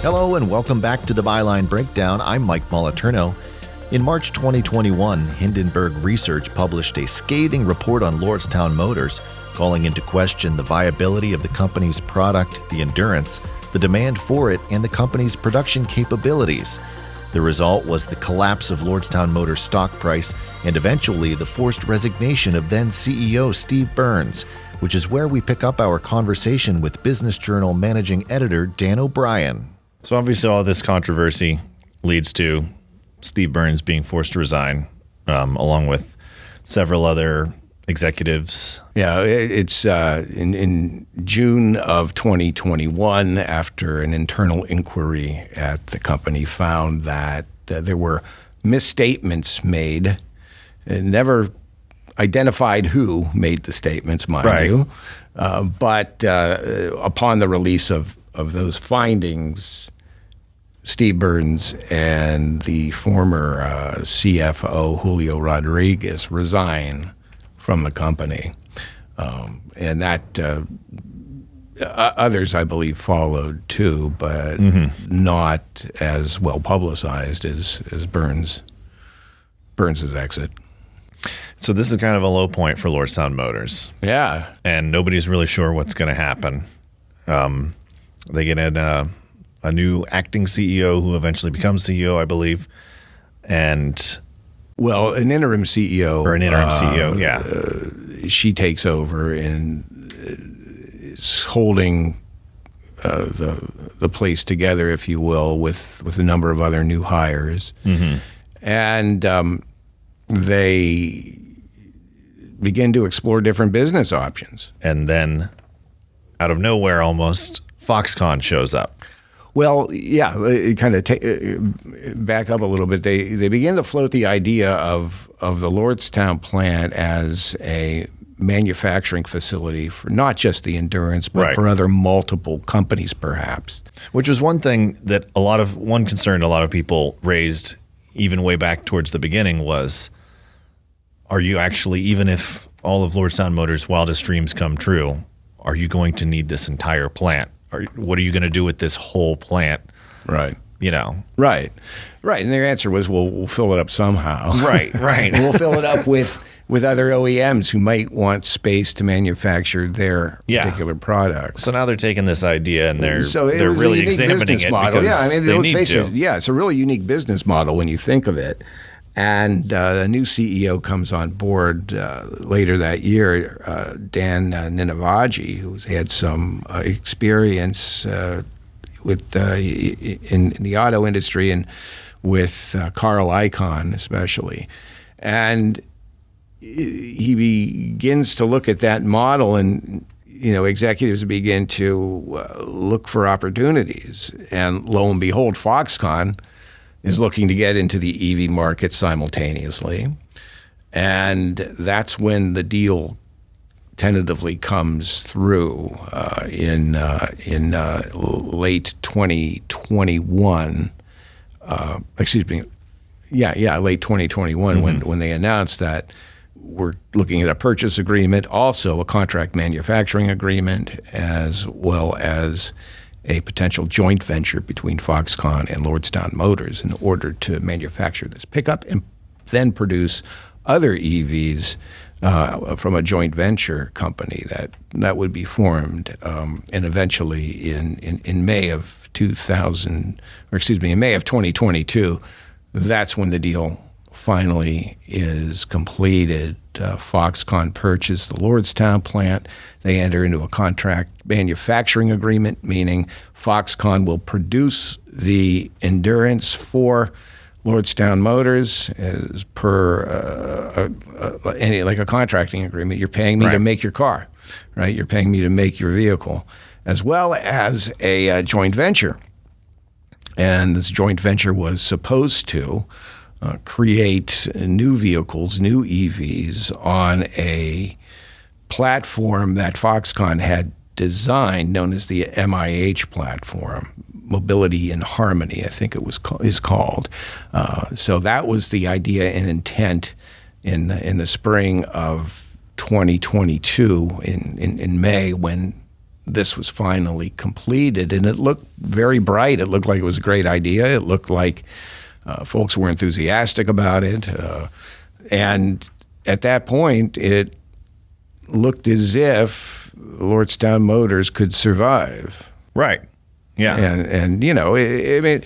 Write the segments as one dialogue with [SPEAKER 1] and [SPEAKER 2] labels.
[SPEAKER 1] Hello and welcome back to the Byline Breakdown. I'm Mike Moliterno. In March 2021, Hindenburg Research published a scathing report on Lordstown Motors, calling into question the viability of the company's product, the Endurance, the demand for it, and the company's production capabilities. The result was the collapse of Lordstown Motors' stock price and eventually the forced resignation of then CEO Steve Burns, which is where we pick up our conversation with Business Journal managing editor Dan O'Brien. So obviously all this controversy leads to Steve Burns being forced to resign, along with several other executives.
[SPEAKER 2] Yeah, it's in June of 2021, after an internal inquiry at the company found that there were misstatements made, and never identified who made the statements, mind you. But upon the release of those findings, Steve Burns and the former CFO, Julio Rodriguez, resign from the company. And that others, I believe, followed too, but not as well publicized as Burns's exit.
[SPEAKER 1] So this is kind of a low point for Lordstown Motors.
[SPEAKER 2] Yeah.
[SPEAKER 1] And nobody's really sure what's going to happen. They get in a new acting CEO who eventually becomes CEO, I believe. And
[SPEAKER 2] well, an interim CEO.
[SPEAKER 1] Or an interim CEO, yeah.
[SPEAKER 2] She takes over and is holding the place together, if you will, with a number of other new hires. And they begin to explore different business options.
[SPEAKER 1] And then, out of nowhere almost, Foxconn shows up.
[SPEAKER 2] Well, yeah, kind of back up a little bit. They begin to float the idea of the Lordstown plant as a manufacturing facility for not just the Endurance, but for other multiple companies, perhaps.
[SPEAKER 1] Which was one thing that one concern a lot of people raised, even way back towards the beginning, was: are you actually, even if all of Lordstown Motors' wildest dreams come true, are you going to need this entire plant? What are you going to do with this whole plant?
[SPEAKER 2] Right.
[SPEAKER 1] You know.
[SPEAKER 2] Right. And their answer was, well, we'll fill it up somehow.
[SPEAKER 1] Right.
[SPEAKER 2] We'll fill it up with other OEMs who might want space to manufacture their particular products.
[SPEAKER 1] So now they're taking this idea and they're really examining it
[SPEAKER 2] model.
[SPEAKER 1] Because
[SPEAKER 2] let's face it. Yeah, it's a really unique business model when you think of it. And a new CEO comes on board later that year, Dan Ninavaji, who's had some experience with in the auto industry and with Carl Icahn especially. And he begins to look at that model, and executives begin to look for opportunities. And lo and behold, Foxconn is looking to get into the EV market simultaneously. And that's when the deal tentatively comes through in late 2021. Late 2021 when they announced that we're looking at a purchase agreement, also a contract manufacturing agreement, as well as a potential joint venture between Foxconn and Lordstown Motors in order to manufacture this pickup and then produce other EVs from a joint venture company that would be formed, and eventually in May of 2022, that's when the deal finally is completed. Foxconn purchased the Lordstown plant. They enter into a contract manufacturing agreement, meaning Foxconn will produce the Endurance for Lordstown Motors as per like a contracting agreement. You're paying me to make your car, right? You're paying me to make your vehicle, as well as a joint venture. And this joint venture was supposed to create new vehicles, new EVs, on a platform that Foxconn had designed, known as the MIH platform, Mobility in Harmony, I think it is called. So that was the idea and intent in the spring of 2022, in May, when this was finally completed, and it looked very bright. It looked like it was a great idea. It looked like folks were enthusiastic about it. And at that point, it looked as if Lordstown Motors could survive.
[SPEAKER 1] Right. Yeah.
[SPEAKER 2] And I mean,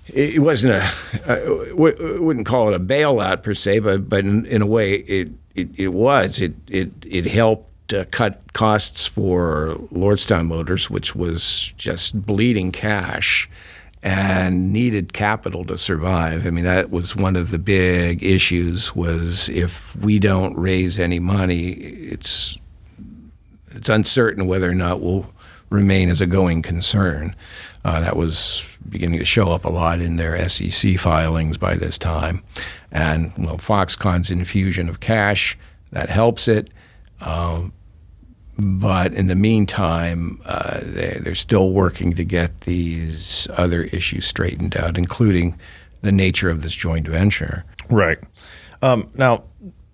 [SPEAKER 2] it wasn't wouldn't call it a bailout per se, but in a way it was. It helped cut costs for Lordstown Motors, which was just bleeding cash and needed capital to survive. I mean, that was one of the big issues, was if we don't raise any money, it's uncertain whether or not we'll remain as a going concern. That was beginning to show up a lot in their SEC filings by this time. And, well, Foxconn's infusion of cash, that helps it. But in the meantime, they're still working to get these other issues straightened out, including the nature of this joint venture.
[SPEAKER 1] Right. Now,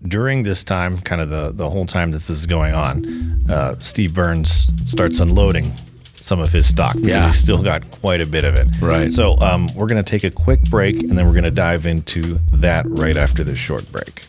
[SPEAKER 1] during this time, kind of the whole time that this is going on, Steve Burns starts unloading some of his stock.
[SPEAKER 2] Yeah.
[SPEAKER 1] He's still got quite a bit of it.
[SPEAKER 2] Right.
[SPEAKER 1] So we're going to take a quick break, and then we're going to dive into that right after this short break.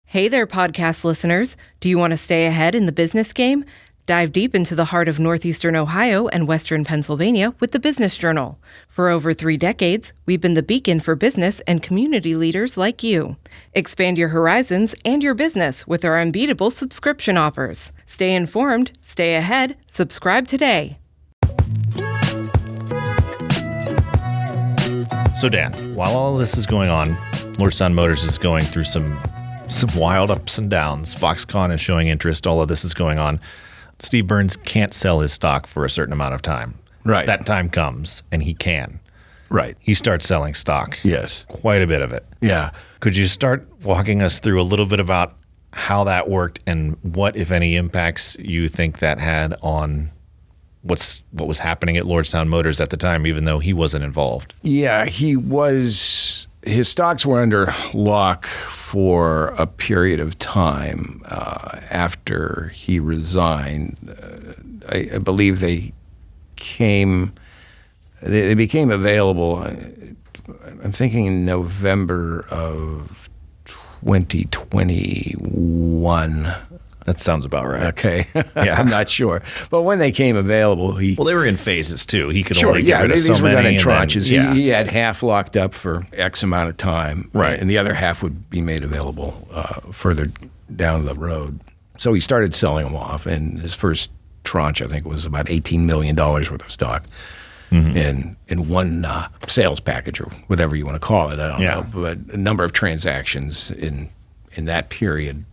[SPEAKER 3] Hey there, podcast listeners. Do you want to stay ahead in the business game? Dive deep into the heart of Northeastern Ohio and Western Pennsylvania with the Business Journal. For over 3 decades, we've been the beacon for business and community leaders like you. Expand your horizons and your business with our unbeatable subscription offers. Stay informed, stay ahead, subscribe today.
[SPEAKER 1] So, Dan, while all this is going on, Lordstown Motors is going through some wild ups and downs. Foxconn is showing interest. All of this is going on. Steve Burns can't sell his stock for a certain amount of time.
[SPEAKER 2] Right.
[SPEAKER 1] That time comes, and he can.
[SPEAKER 2] Right.
[SPEAKER 1] He starts selling stock.
[SPEAKER 2] Yes.
[SPEAKER 1] Quite a bit of it.
[SPEAKER 2] Yeah.
[SPEAKER 1] Could you start walking us through a little bit about how that worked and what, if any, impacts you think that had on what was happening at Lordstown Motors at the time, even though he wasn't involved?
[SPEAKER 2] Yeah, his stocks were under lock for a period of time after he resigned. I believe they became available, I'm thinking in November of 2021.
[SPEAKER 1] That sounds about right.
[SPEAKER 2] Okay.
[SPEAKER 1] Yeah.
[SPEAKER 2] I'm not sure. But when they came available,
[SPEAKER 1] Well, they were in phases, too. He could only get rid of
[SPEAKER 2] these
[SPEAKER 1] so
[SPEAKER 2] were done
[SPEAKER 1] many.
[SPEAKER 2] in tranches.
[SPEAKER 1] Then,
[SPEAKER 2] He had half locked up for X amount of time.
[SPEAKER 1] Right.
[SPEAKER 2] And the other half would be made available further down the road. So he started selling them off, and his first tranche, I think, was about $18 million worth of stock in one sales package, or whatever you want to call it. I don't know. But a number of transactions in that period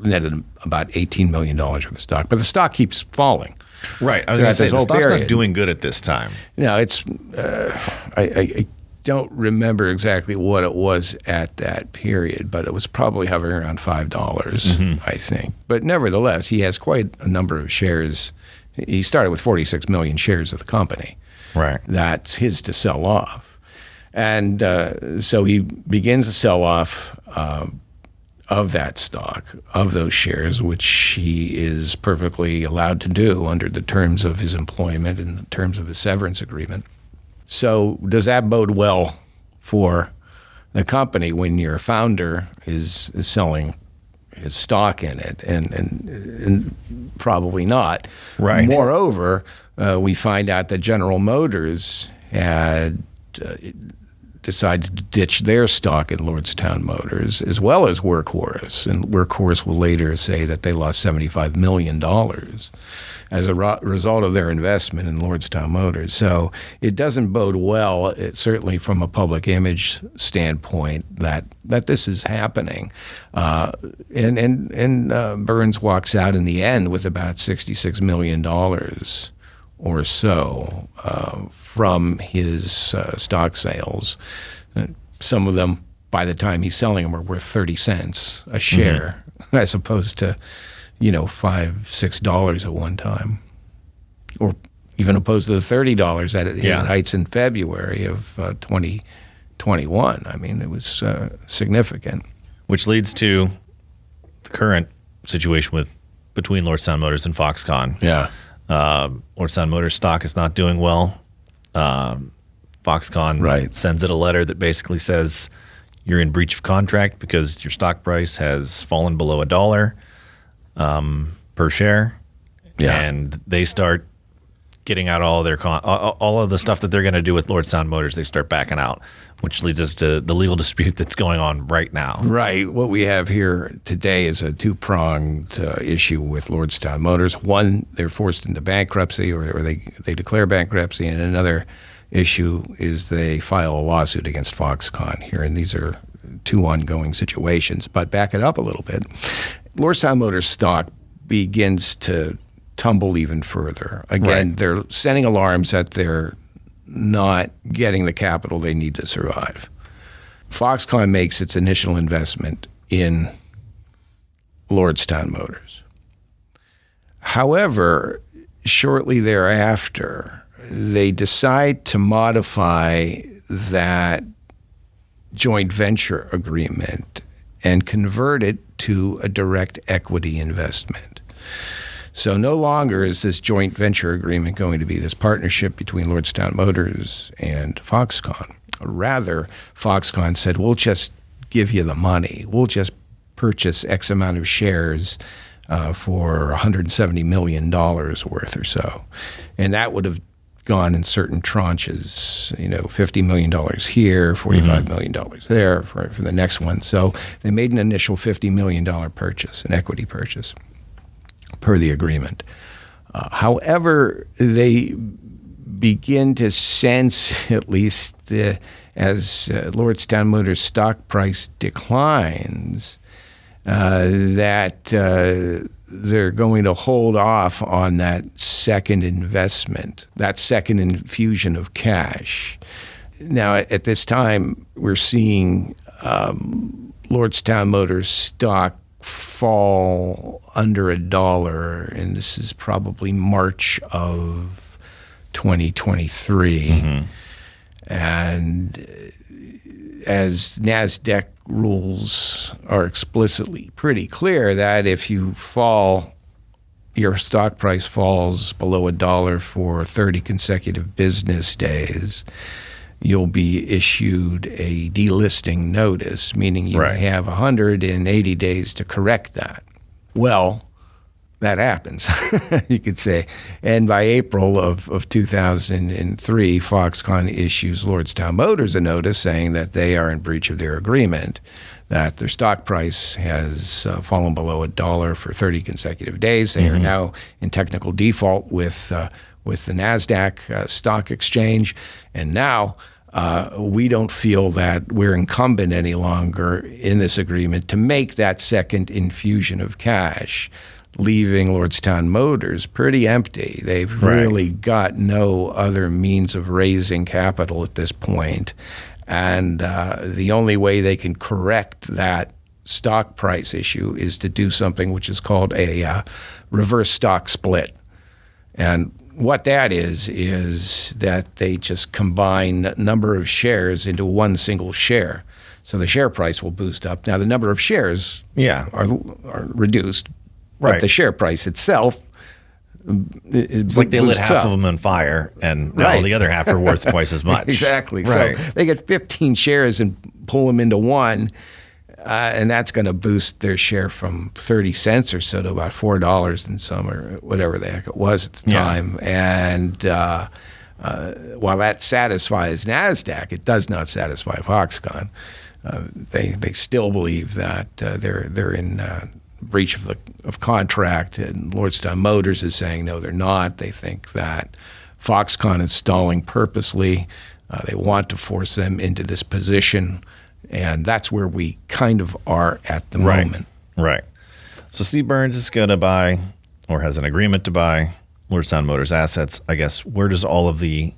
[SPEAKER 2] netted about $18 million worth of stock. But the stock keeps falling.
[SPEAKER 1] Right. I was going to say, the stock's not doing good at this time.
[SPEAKER 2] No, it's I don't remember exactly what it was at that period, but it was probably hovering around $5, I think. But nevertheless, he has quite a number of shares. He started with 46 million shares of the company.
[SPEAKER 1] Right.
[SPEAKER 2] That's his to sell off. And so he begins to sell off of that stock, of those shares, which he is perfectly allowed to do under the terms of his employment and the terms of his severance agreement. So does that bode well for the company when your founder is selling his stock in it? And probably not.
[SPEAKER 1] Right.
[SPEAKER 2] Moreover, we find out that General Motors had decided to ditch their stock in Lordstown Motors, as well as Workhorse. And Workhorse will later say that they lost $75 million as a result of their investment in Lordstown Motors. So it doesn't bode well, certainly from a public image standpoint, that this is happening. And Burns walks out in the end with about $66 million or so from his stock sales. Some of them, by the time he's selling them, are worth 30 cents a share, as opposed to, $5, $6 at one time, or even opposed to the $30 at its heights in February of 2021. I mean, it was significant.
[SPEAKER 1] Which leads to the current situation with between Lordstown Motors and Foxconn.
[SPEAKER 2] Yeah.
[SPEAKER 1] Lordstown Motors stock is not doing well. Foxconn sends it a letter that basically says you're in breach of contract because your stock price has fallen below $1 per share.
[SPEAKER 2] Yeah.
[SPEAKER 1] And they start getting out all of their all of the stuff that they're going to do with Lordstown Motors. They start backing out, which leads us to the legal dispute that's going on right now.
[SPEAKER 2] Right. What we have here today is a two-pronged issue with Lordstown Motors. One, they're forced into bankruptcy, or they declare bankruptcy, and another issue is they file a lawsuit against Foxconn here, and these are two ongoing situations. But back it up a little bit. Lordstown Motors stock begins to tumble even further. Again, they're sending alarms that they're not getting the capital they need to survive. Foxconn makes its initial investment in Lordstown Motors. However, shortly thereafter, they decide to modify that joint venture agreement and convert it to a direct equity investment. So no longer is this joint venture agreement going to be this partnership between Lordstown Motors and Foxconn. Rather, Foxconn said, we'll just give you the money. We'll just purchase X amount of shares for $170 million worth or so. And that would have gone in certain tranches, $50 million here, $45 million there for the next one. So they made an initial $50 million purchase, an equity purchase, per the agreement. However, they begin to sense, at least as Lordstown Motors' stock price declines, that they're going to hold off on that second investment, that second infusion of cash. Now, at this time, we're seeing Lordstown Motors' stock fall under $1, and this is probably March of 2023. And as NASDAQ rules are explicitly pretty clear that if your stock price falls below $1 for 30 consecutive business days, you'll be issued a delisting notice, meaning you have 180 days to correct that. Well, that happens, you could say. And by April of 2003, Foxconn issues Lordstown Motors a notice saying that they are in breach of their agreement, that their stock price has fallen below $1 for 30 consecutive days. They are now in technical default with the NASDAQ stock exchange. And now we don't feel that we're incumbent any longer in this agreement to make that second infusion of cash, leaving Lordstown Motors pretty empty. They've really got no other means of raising capital at this point. And the only way they can correct that stock price issue is to do something which is called a reverse stock split. And what that is that they just combine a number of shares into one single share. So the share price will boost up. Now, the number of shares are reduced, but the share price itself,
[SPEAKER 1] it's like they lit half of them on fire, and now the other half are worth twice as much.
[SPEAKER 2] Exactly. So they get 15 shares and pull them into one, and that's going to boost their share from 30 cents or so to about $4 and some, or whatever the heck it was at the time. And while that satisfies NASDAQ, it does not satisfy Foxconn. They still believe that they're in breach of contract, and Lordstown Motors is saying no, they're not. They think that Foxconn is stalling purposely. They want to force them into this position, and that's where we kind of are at the moment.
[SPEAKER 1] Right. So Steve Burns is going to buy, or has an agreement to buy, Lordstown Motors assets. I guess, where does all of the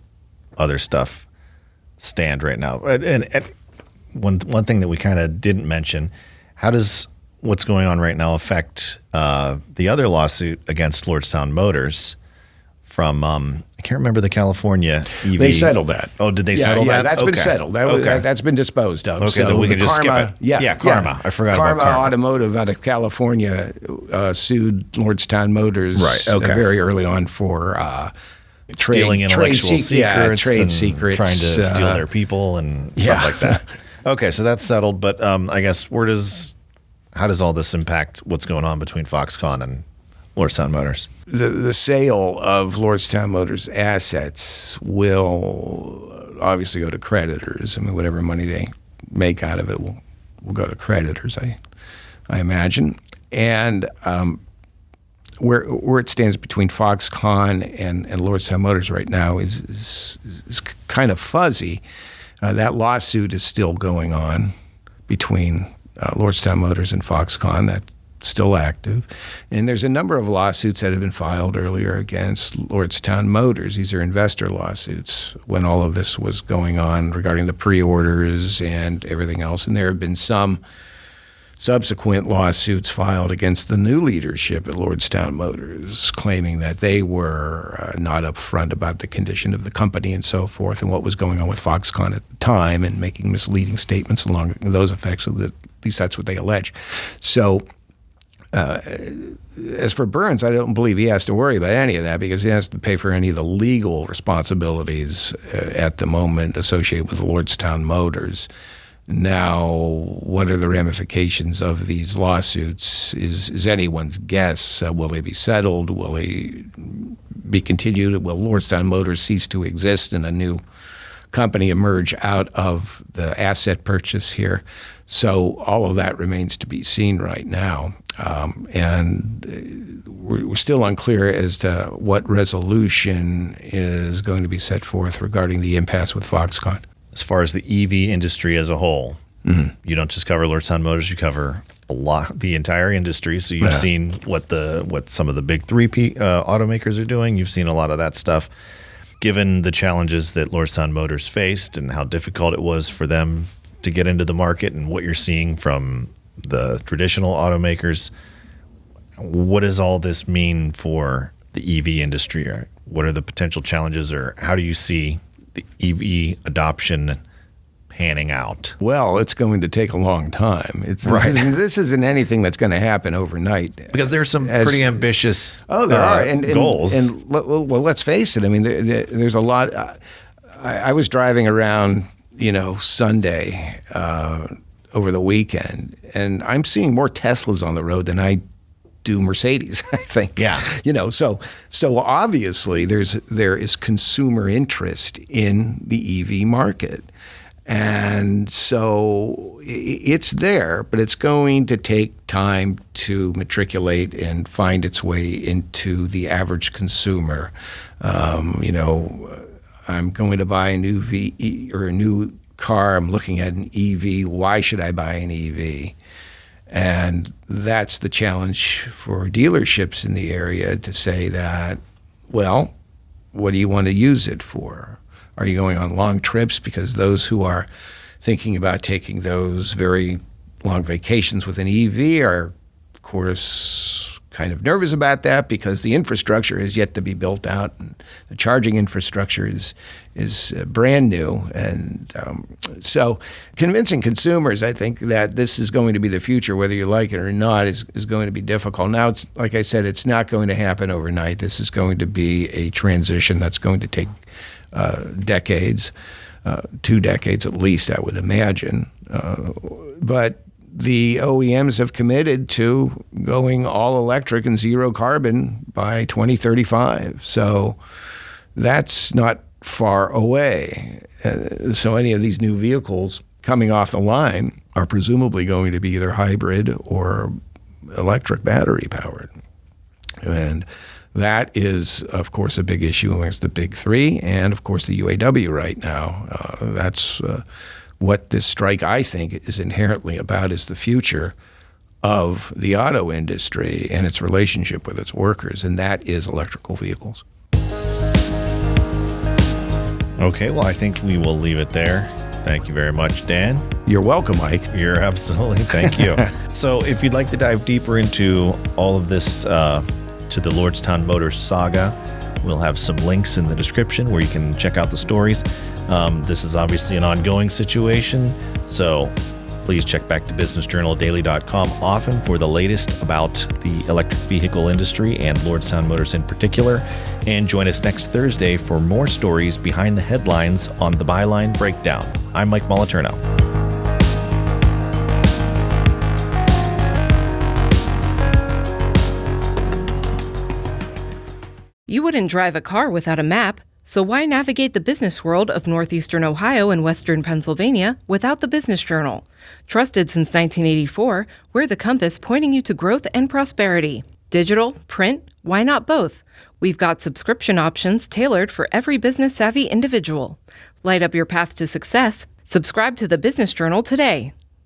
[SPEAKER 1] other stuff stand right now? And one thing that we kind of didn't mention, how does what's going on right now affect the other lawsuit against Lordstown Motors from, I can't remember the California EV.
[SPEAKER 2] They settled that.
[SPEAKER 1] Oh, did they settle that?
[SPEAKER 2] Yeah, that's been settled. That's been disposed of.
[SPEAKER 1] Okay,
[SPEAKER 2] so
[SPEAKER 1] then we can just skip it.
[SPEAKER 2] Yeah,
[SPEAKER 1] Karma. I forgot about Karma.
[SPEAKER 2] Automotive out of California sued Lordstown Motors very early on for
[SPEAKER 1] stealing intellectual secrets,
[SPEAKER 2] trade secrets,
[SPEAKER 1] trying to steal their people and stuff like that. Okay, so that's settled. But I guess how does all this impact what's going on between Foxconn and Lordstown Motors?
[SPEAKER 2] The sale of Lordstown Motors assets will obviously go to creditors. I mean, whatever money they make out of it will go to creditors, I imagine. And where it stands between Foxconn and Lordstown Motors right now is kind of fuzzy. That lawsuit is still going on between Lordstown Motors and Foxconn. That's still active. And there's a number of lawsuits that have been filed earlier against Lordstown Motors. These are investor lawsuits when all of this was going on regarding the pre-orders and everything else. And there have been some subsequent lawsuits filed against the new leadership at Lordstown Motors, claiming that they were not upfront about the condition of the company and so forth and what was going on with Foxconn at the time and making misleading statements along those effects. So that, at least that's what they allege. So as for Burns, I don't believe he has to worry about any of that because he has to pay for any of the legal responsibilities at the moment associated with Lordstown Motors. Now, what are the ramifications of these lawsuits is anyone's guess. Will they be settled? Will they be continued? Will Lordstown Motors cease to exist and a new company emerge out of the asset purchase here? So all of that remains to be seen right now. And we're still unclear as to what resolution is going to be set forth regarding the impasse with Foxconn.
[SPEAKER 1] As far as the EV industry as a whole, you don't just cover Lordstown Motors, you cover the entire industry. So you've seen what some of the big three automakers are doing. You've seen a lot of that stuff. Given the challenges that Lordstown Motors faced and how difficult it was for them to get into the market and what you're seeing from the traditional automakers, what does all this mean for the EV industry? Or what are the potential challenges, or how do you see the EV adoption panning out?
[SPEAKER 2] Well, it's going to take a long time. This isn't anything that's going to happen overnight.
[SPEAKER 1] Because there's some pretty ambitious
[SPEAKER 2] goals. And let's face it. I mean, there's a lot. I was driving around, Sunday over the weekend, and I'm seeing more Teslas on the road than I do Mercedes, I think.
[SPEAKER 1] Yeah.
[SPEAKER 2] So obviously there is consumer interest in the EV market. And so it's there, but it's going to take time to matriculate and find its way into the average consumer. I'm going to buy a new car. I'm looking at an EV. Why should I buy an EV? And that's the challenge for dealerships in the area to say that, well, what do you want to use it for? Are you going on long trips? Because those who are thinking about taking those very long vacations with an EV are, of course, kind of nervous about that because the infrastructure is yet to be built out, and the charging infrastructure is brand new. And so convincing consumers, I think, that this is going to be the future, whether you like it or not, is going to be difficult. Now, it's like I said, it's not going to happen overnight. This is going to be a transition that's going to take decades, 2 decades at least, I would imagine. But the OEMs have committed to going all electric and zero carbon by 2035. So that's not far away. So any of these new vehicles coming off the line are presumably going to be either hybrid or electric battery powered. And that is, of course, a big issue amongst the big three and, of course, the UAW right now. That's what this strike, I think, is inherently about, is the future of the auto industry and its relationship with its workers, and that is electrical vehicles.
[SPEAKER 1] Okay, well, I think we will leave it there. Thank you very much, Dan.
[SPEAKER 2] You're welcome, Mike.
[SPEAKER 1] You're absolutely, thank you. So if you'd like to dive deeper into all of this, to the Lordstown Motors saga, We'll have some links in the description where you can check out the stories. This is obviously an ongoing situation, so please check back to businessjournaldaily.com often for the latest about the electric vehicle industry and Lordstown Motors in particular. And join us next Thursday for more stories behind the headlines on the Byline Breakdown. I'm Mike Molitorno.
[SPEAKER 3] You wouldn't drive a car without a map, so why navigate the business world of northeastern Ohio and western Pennsylvania without the Business Journal? Trusted since 1984, we're the compass pointing you to growth and prosperity. Digital, print, why not both? We've got subscription options tailored for every business-savvy individual. Light up your path to success. Subscribe to the Business Journal today.